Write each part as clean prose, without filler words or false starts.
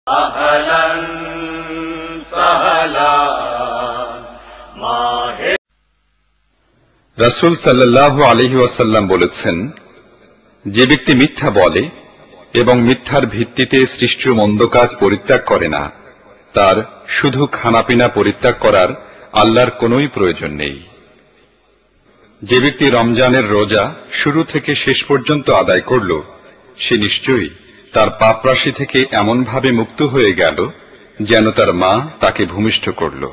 আহলান সাহলান মাহে। রাসূল সাল্লাল্লাহু আলাইহি ওয়াসাল্লাম বলেছেন, যে ব্যক্তি মিথ্যা বলে এবং মিথ্যার ভিত্তিতে সৃষ্ট মন্দ কাজ পরিত্যাগ করে না, তার শুধু খানাপিনা পরিত্যাগ করার আল্লাহর কোনই প্রয়োজন নেই। যে ব্যক্তি রমজানের রোজা শুরু থেকে শেষ পর্যন্ত আদায় করল, সে নিশ্চয়ই তার পাপরাশি থেকে এমনভাবে মুক্ত হয়ে গেল যেন তার মা তাকে ভূমিষ্ঠ করল।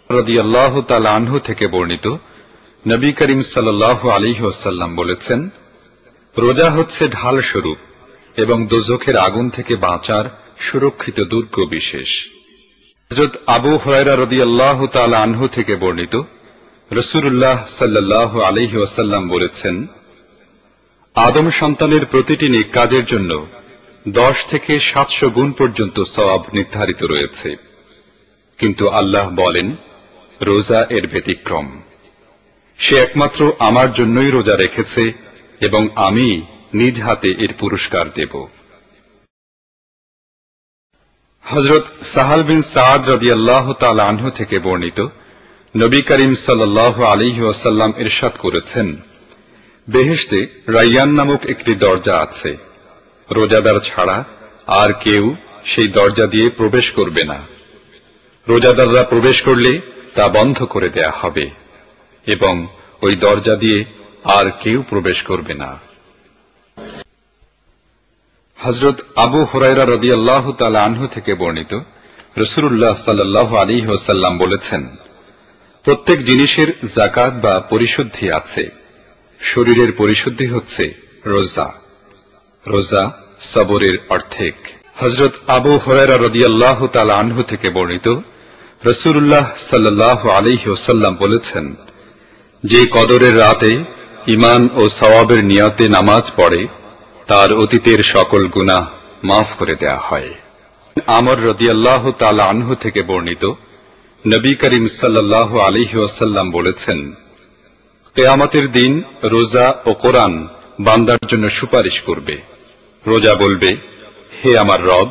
রাদিয়াল্লাহু তাআলা আনহু থেকে বর্ণিত, নবী করিম সাল্লাল্লাহু আলাইহি ওয়াসাল্লাম বলেছেন, রোজা হচ্ছে ঢাল স্বরূপ এবং দোজখের আগুন থেকে বাঁচার সুরক্ষিত দুর্গ বিশেষ। হযরত আবু হুরায়রা রাদিয়াল্লাহু তাআলা আনহু থেকে বর্ণিত, রাসূলুল্লাহ সাল্লাল্লাহু আলাইহি ওয়াসাল্লাম বলেছেন, আদম সন্তানের প্রতিটি নেক কাজের জন্য 10 থেকে 700 গুণ পর্যন্ত সওয়াব নির্ধারিত রয়েছে, কিন্তু আল্লাহ বলেন, রোজা এর ব্যতিক্রম। সে একমাত্র আমার জন্যই রোজা রেখেছে এবং আমি নিজ হাতে এর পুরস্কার দেব। হযরত সাহাল বিন সাদ রাদিয়াল্লাহু তাআলা আনহু থেকে বর্ণিত, নবী করিম সাল্লাল্লাহু আলাইহি ওয়াসাল্লাম ইরশাদ করেছেন, বেহেশতে রায়্যান নামক একটি দরজা আছে, রোজাদার ছাড়া আর কেউ সেই দরজা দিয়ে প্রবেশ করবে না। রোজাদাররা প্রবেশ করলে তা বন্ধ করে দেয়া হবে এবং ওই দরজা দিয়ে আর কেউ প্রবেশ করবে না। হযরত আবু হুরায়রা রাদিয়াল্লাহু তাআলা আনহু থেকে বর্ণিত, রাসূলুল্লাহ সাল্লাল্লাহু আলাইহি ওয়াসাল্লাম বলেছেন, প্রত্যেক জিনিসের যাকাত বা পরিশুদ্ধি আছে। শরীরের পরিশুদ্ধি হচ্ছে রোজা। রোজা সবরের অর্ধেক। হযরত আবু হুরায়রা রাদিয়াল্লাহু তাআলা আনহু থেকে বর্ণিত, রাসূলুল্লাহ সাল্লাল্লাহু আলাইহি ওয়াসাল্লাম বলেছেন, যে কদরের রাতে ঈমান ও সওয়াবের নিয়তে নামাজ পড়ে, তার অতীতের সকল গুনাহ মাফ করে দেয়া হয়। আমর রাদিয়াল্লাহু তাআলা আনহু থেকে বর্ণিত, নবী করিম সাল্লাল্লাহু আলাইহি ওয়াসাল্লাম বলেছেন, কিয়ামতের দিন রোজা ও কোরআন বান্দার জন্য সুপারিশ করবে। রোজা বলবে, হে আমার রব,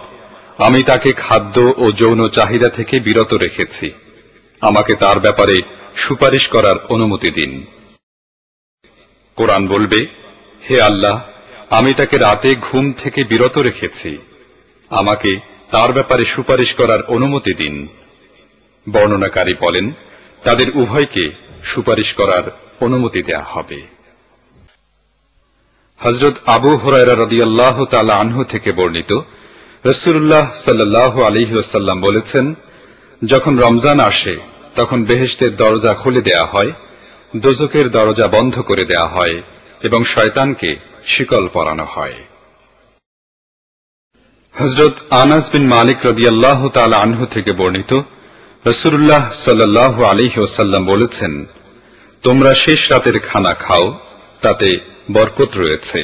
আমি তাকে খাদ্য ও যৌন চাহিদা থেকে বিরত রেখেছি, আমাকে তার ব্যাপারে সুপারিশ করার অনুমতি দিন। কোরআন বলবে, হে আল্লাহ, আমি তাকে রাতে ঘুম থেকে বিরত রেখেছি, আমাকে তার ব্যাপারে সুপারিশ করার অনুমতি দিন। বর্ণনাকারী বলেন, তাদের উভয়কে সুপারিশ করার অনুমতি দেয়া হবে। হযরত আবু হুরায়রা রাদিয়াল্লাহু তাআলা আনহু থেকে বর্ণিত, রাসূলুল্লাহ সাল্লাল্লাহু আলাইহি ওয়াসাল্লাম বলেছেন, যখন রমজান আসে তখন বেহেশতের দরজা খুলে দেয়া হয়, দোজখের দরজা বন্ধ করে দেয়া হয় এবং শয়তানকে শিকল পরানো হয়। হযরত আনাস বিন মালিক রাদিয়াল্লাহু তাআলা আনহু থেকে বর্ণিত, রাসূলুল্লাহ সাল্লাল্লাহু আলাইহি ওয়াসাল্লাম বলেছেন, তোমরা শেষ রাতের খানা খাও, তাতে বরকত রয়েছে।